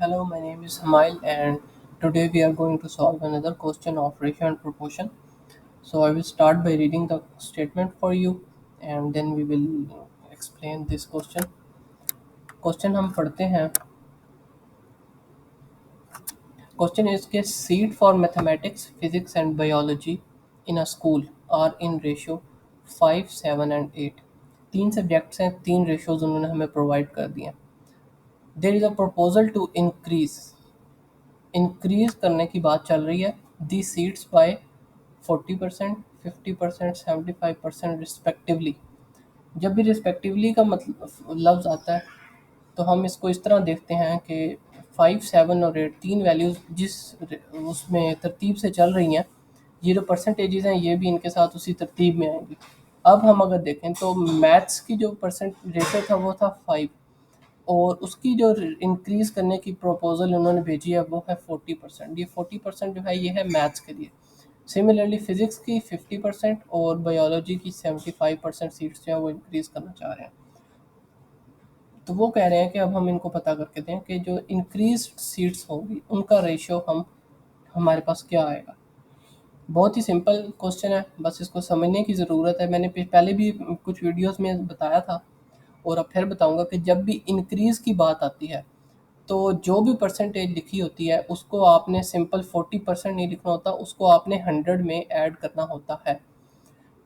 Hello, my name is Hamail, and today we are going to solve another question of ratio and proportion. So, I will start by reading the statement for you, and then we will explain this question. Question हम पढ़ते हैं. Question is के seat for mathematics, physics and biology in a school are in ratio 5, 7 एंड 8. तीन subjects हैं, तीन ratios उन्होंने हमें प्रोवाइड कर दिए हैं. There is a proposal to increase करने की बात चल रही है दी सीट्स बाय 40%, 50%, 75% रिस्पेक्टिवली. जब भी रिस्पेक्टिवली का मतलब लफ्ज़ आता है तो हम इसको इस तरह देखते हैं कि 5, 7 और 8 तीन वैल्यूज़ जिस उसमें तरतीब से चल रही हैं, ये जो परसेंटेजेस हैं ये भी इनके साथ उसी तरतीब में आएंगी. अब हम अगर देखें तो मैथ्स की जो परसेंट रेशो था वो था 5, और उसकी जो इंक्रीज़ करने की प्रपोज़ल उन्होंने भेजी है वो है 40%. ये 40% जो है ये है मैथ्स के लिए. सिमिलरली फ़िज़िक्स की 50% और बायोलॉजी की 75% सीट्स जो है वो इंक्रीज़ करना चाह रहे हैं. तो वो कह रहे हैं कि अब हम इनको पता करके दें कि जो इंक्रीज सीट्स होंगी उनका रेशियो हम हमारे पास क्या आएगा. बहुत ही सिंपल क्वेश्चन है, बस इसको समझने की ज़रूरत है. मैंने पहले भी कुछ वीडियोस में बताया था और अब फिर बताऊंगा कि जब भी इंक्रीज़ की बात आती है तो जो भी परसेंटेज लिखी होती है उसको आपने सिंपल 40% नहीं लिखना होता, उसको आपने 100 में ऐड करना होता है.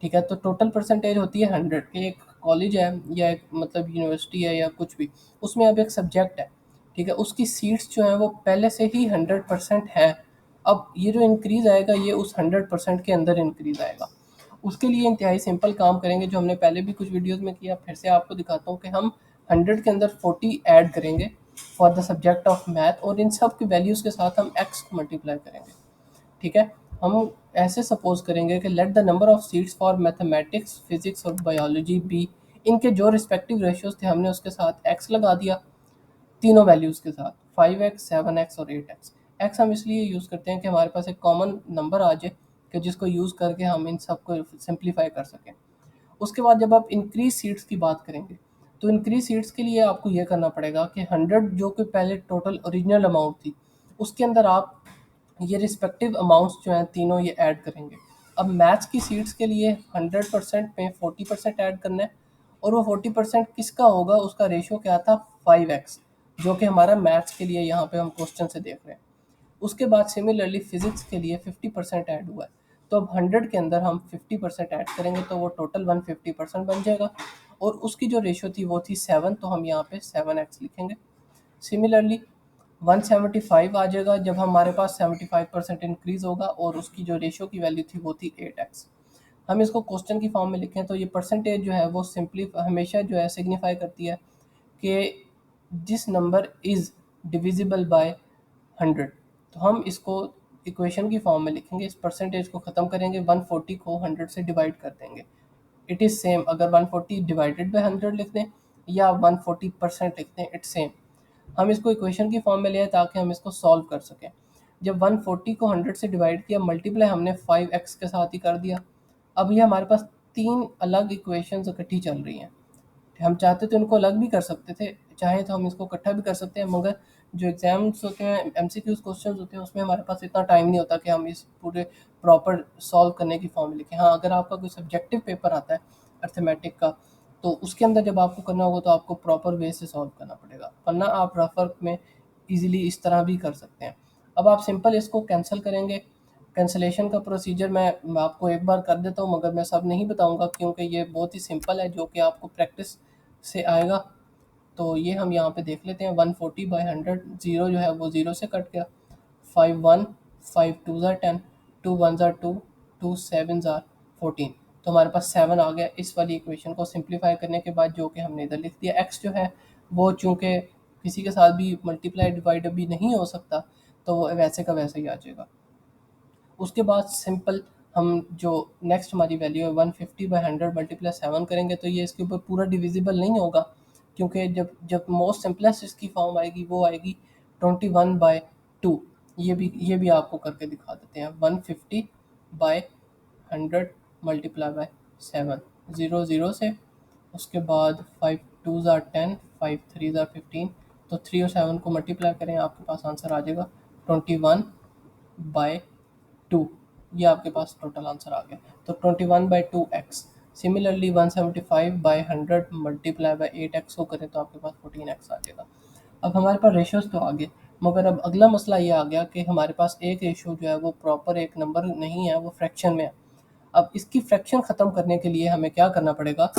ठीक है, तो टोटल परसेंटेज होती है 100. कि एक कॉलेज है या एक मतलब यूनिवर्सिटी है या कुछ भी, उसमें अब एक सब्जेक्ट है. ठीक है, उसकी सीट्स जो हैं वो पहले से ही 100% है. अब ये जो इंक्रीज़ आएगा ये उस 100% के अंदर इंक्रीज़ आएगा. उसके लिए इंतहाई सिंपल काम करेंगे जो हमने पहले भी कुछ वीडियोस में किया, फिर से आपको दिखाता हूँ कि हम 100 के अंदर 40 ऐड करेंगे for the subject of math, और इन सब की वैल्यूज़ के साथ हम एक्स को मल्टीप्लाई करेंगे. ठीक है, हम ऐसे सपोज करेंगे कि let the number of seats for mathematics, physics और बायोलॉजी बी. इनके जो रिस्पेक्टिव रेशियोज थे हमने उसके साथ एक्स लगा दिया, तीनों वैल्यूज़ के साथ 5x, 7x और 8x. एक्स हम इसलिए यूज़ करते हैं कि हमारे पास एक कॉमन नंबर आ जाए कि जिसको यूज़ करके हम इन सबको सिंप्लीफाई कर सकें. उसके बाद जब आप इंक्रीज सीट्स की बात करेंगे तो इंक्रीज सीट्स के लिए आपको ये करना पड़ेगा कि 100 जो कि पहले टोटल ओरिजिनल अमाउंट थी उसके अंदर आप ये रिस्पेक्टिव अमाउंट्स जो हैं तीनों ये ऐड करेंगे. अब मैथ्स की सीट्स के लिए 100% में 40% ऐड करना है, और वो 40% किसका होगा, उसका रेशियो क्या था, 5x, जो कि हमारा मैथ्स के लिए यहाँ पे हम क्वेश्चन से देख रहे हैं. उसके बाद सिमिलरली फिजिक्स के लिए 50% ऐड हुआ है. तो अब 100 के अंदर हम 50% ऐड करेंगे तो वो टोटल 150% बन जाएगा, और उसकी जो रेशियो थी वो थी 7, तो हम यहाँ पे 7x लिखेंगे. सिमिलरली 175 आ जाएगा जब हमारे पास 75% इंक्रीज़ होगा, और उसकी जो रेशियो की वैल्यू थी वो थी 8x. हम इसको क्वेश्चन की फॉर्म में लिखें तो ये परसेंटेज जो है वो सिंपली हमेशा जो है सिग्निफाई करती है कि this number is divisible by 100. तो हम इसको इक्वेशन की फॉर्म में लिखेंगे, इस परसेंटेज को ख़त्म करेंगे, 140 को 100 से डिवाइड कर देंगे. इट इज़ सेम अगर 140 डिवाइडेड बाई 100 लिख दें या 140% लिख दें, इट्स सेम. हम इसको इक्वेशन की फॉर्म में ले आए ताकि हम इसको सॉल्व कर सकें. जब 140 को 100 से डिवाइड किया, मल्टीप्लाई हमने 5x के साथ ही कर दिया. अब ये हमारे पास तीन अलग इक्वेशंस इकट्ठी चल रही हैं. हम चाहते तो इनको अलग भी कर सकते थे, चाहे तो हम इसको इकट्ठा भी कर सकते हैं, मगर जो एग्जाम्स होते हैं, एमसीक्यूज क्वेश्चंस होते हैं, उसमें हमारे पास इतना टाइम नहीं होता कि हम इस पूरे प्रॉपर सॉल्व करने की फॉर्म में लिखें. हाँ, अगर आपका कोई सब्जेक्टिव पेपर आता है अर्थमेटिक का, तो उसके अंदर जब आपको करना होगा तो आपको प्रॉपर वे से सॉल्व करना पड़ेगा, वरना आप रफ वर्क में ईजिली इस तरह भी कर सकते हैं. अब आप सिंपल इसको कैंसिल करेंगे. कैंसलेशन का प्रोसीजर मैं आपको एक बार कर देता हूँ, मगर मैं सब नहीं बताऊँगा क्योंकि ये बहुत ही सिंपल है जो कि आपको प्रैक्टिस से आएगा. तो ये हम यहाँ पे देख लेते हैं. 140/100, ज़ीरो जो है वो ज़ीरो से कट गया. 5 1, 5 2 ज़ार 10, 2 1 ज़ार 2, 2 7 ज़ार 14. तो हमारे पास 7 आ गया. इस वाली इक्वेशन को सिंप्लीफाई करने के बाद जो कि हमने इधर लिख दिया, एक्स जो है वो चूँकि किसी के साथ भी मल्टीप्लाई डिवाइड अभी नहीं हो सकता, तो वो वैसे का वैसे ही आ जाएगा. उसके बाद सिंपल हम जो नेक्स्ट हमारी वैल्यू है 150/100 मल्टीप्लाई 7 करेंगे तो ये इसके ऊपर पूरा डिविजिबल नहीं होगा, क्योंकि जब जब मोस्ट सिंपलेस्ट इसकी फॉर्म आएगी वो आएगी 21/2. ये भी आपको करके दिखा देते हैं. 150/100 मल्टीप्लाई बाय 7, ज़ीरो ज़ीरो से. उसके बाद 5 2 ज़ार 10, 5 3 ज़ार 15, तो 3 और 7 को मल्टीप्लाई करें, आपके पास आंसर आ जाएगा 21/2। ये आपके पास टोटल आंसर आ गया। तो 21/2x। Similarly 175/100 multiply by 8x को करें तो आपके पास 14x आ जाएगा। अब हमारे पास रेशियोज तो आ गए, मगर अब अगला मसला ये आ गया कि हमारे पास एक रेशियो जो है वो प्रॉपर एक नंबर नहीं है, वो फ्रैक्शन में है। अब इसकी फ्रैक्शन ख़त्म करने के लिए हमें क्या करना पड़ेगा?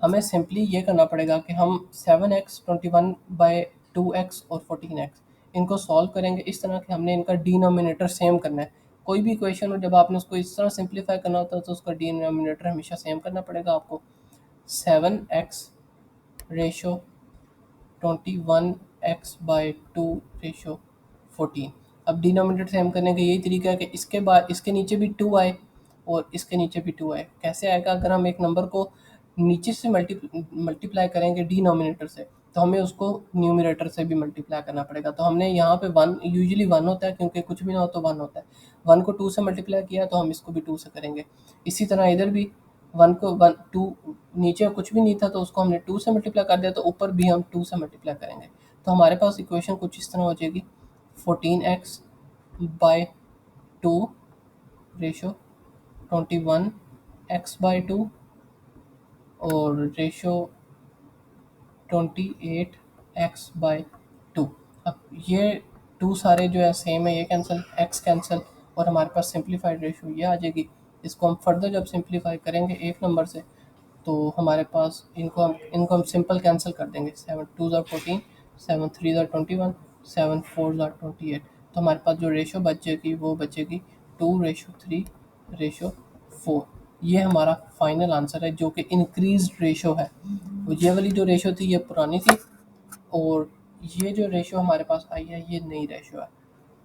हमें सिंपली ये करना पड़ेगा कि हम 7x, 21/2x और 14x इनको सॉल्व करेंगे इस तरह कि हमने इनका डिनोमिनेटर सेम करना है। कोई भी इक्वेशन हो, जब आपने उसको इस तरह सिंप्लीफाई करना होता है तो उसका डिनोमिनेटर हमेशा सेम करना पड़ेगा आपको। 7x ratio 21x/2 ratio 14। अब डिनोमिनेटर सेम करने का यही तरीका है कि इसके बाद इसके नीचे भी 2 आए और इसके नीचे भी 2 आए। कैसे आएगा? अगर हम एक नंबर को नीचे से मल्टीप्लाई करेंगे डिनोमिनेटर से, तो हमें उसको न्यूमरेटर से भी मल्टीप्लाई करना पड़ेगा। तो हमने यहाँ पे 1 यूजुअली 1 होता है, क्योंकि कुछ भी ना हो तो 1 होता है। 1 को 2 से मल्टीप्लाई किया तो हम इसको भी 2 से करेंगे। इसी तरह इधर भी 1 को 1 2 नीचे कुछ भी नहीं था तो उसको हमने 2 से मल्टीप्लाई कर दिया, तो ऊपर भी हम 2 से मल्टीप्लाई करेंगे। तो हमारे पास इक्वेशन कुछ इस तरह हो जाएगी, 14x/2 रेशो 21x/2 और रेशो 28x/2। अब ये 2 सारे जो है सेम है, ये कैंसिल, x कैंसिल, और हमारे पास सिंप्लीफाइड रेशो ये आ जाएगी। इसको हम फर्दर जब सिंप्लीफाई करेंगे एक नंबर से, तो हमारे पास इनको हम सिंपल कैंसिल कर देंगे। 7 2 ज़ा 14, 7 3 ज़ा 21, 7 4 ज़ा 28। तो हमारे पास जो रेशो बचेगी वो बचेगी 2:3:4। ये हमारा फाइनल आंसर है, जो कि इंक्रीज रेशो है। ये वाली जो रेशो थी ये पुरानी थी, और ये जो रेशो हमारे पास आई है ये नई रेशो है।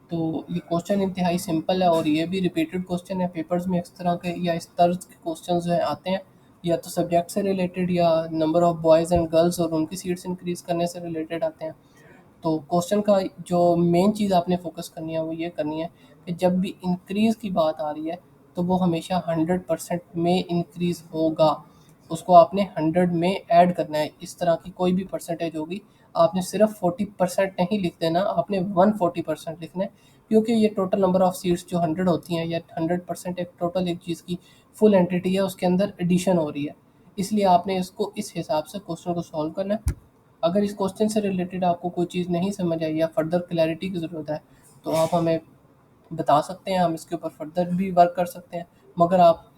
तो ये क्वेश्चन इंतहाई सिंपल है, और ये भी रिपीटेड क्वेश्चन है पेपर्स में। इस तरह के या इस तर्ज के क्वेश्चन जो है आते हैं, या तो सब्जेक्ट से रिलेटेड या number of boys and girls और उनकी सीट्स इंक्रीज़ करने से रिलेटेड आते हैं। तो क्वेश्चन का जो मेन चीज़ आपने फोकस करनी है वो ये करनी है कि जब भी इंक्रीज़ की बात आ रही है तो वो हमेशा 100% में इंक्रीज़ होगा। उसको आपने 100 में ऐड करना है। इस तरह की कोई भी परसेंटेज होगी, आपने सिर्फ 40% नहीं लिख देना, आपने 140% लिखना है, क्योंकि ये टोटल नंबर ऑफ़ सीट्स जो 100 होती हैं, या 100% एक टोटल एक चीज़ की फुल एंटिटी है, उसके अंदर एडिशन हो रही है। इसलिए आपने इसको इस हिसाब से क्वेश्चन को सॉल्व करना है। अगर इस क्वेश्चन से रिलेटेड आपको कोई चीज़ नहीं समझ आई या फर्दर क्लैरिटी की ज़रूरत है, तो आप हमें बता सकते हैं, हम इसके ऊपर फर्दर भी वर्क कर सकते हैं। मगर आप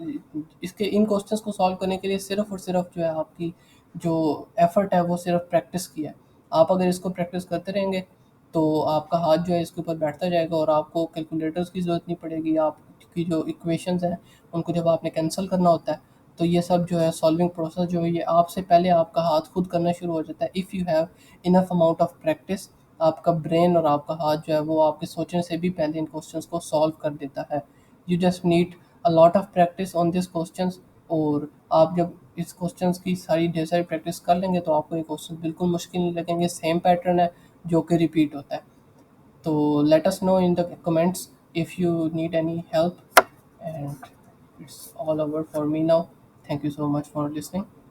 इसके इन क्वेश्चंस को सॉल्व करने के लिए सिर्फ़ और सिर्फ जो है आपकी जो एफ़र्ट है वो सिर्फ प्रैक्टिस की है। आप अगर इसको प्रैक्टिस करते रहेंगे तो आपका हाथ जो है इसके ऊपर बैठता जाएगा, और आपको कैलकुलेटर्स की ज़रूरत नहीं पड़ेगी। आपकी जो इक्वेशंस हैं उनको जब आपने कैंसिल करना होता है, तो ये सब जो है सॉल्विंग प्रोसेस जो है ये आपसे पहले आपका हाथ खुद करना शुरू हो जाता है। If you have enough amount of practice, आपका ब्रेन और आपका हाथ जो है वो आपके सोचने से भी पहले इन क्वेश्चंस को सॉल्व कर देता है। You just need a lot of practice on this questions, और आप जब इस क्वेश्चंस की सारी ढेर सारी प्रैक्टिस कर लेंगे तो आपको ये क्वेश्चन बिल्कुल मुश्किल नहीं लगेंगे। सेम पैटर्न है जो कि रिपीट होता है। तो let us know in the comments if you need any help, and it's all over for me now. Thank you so much for listening.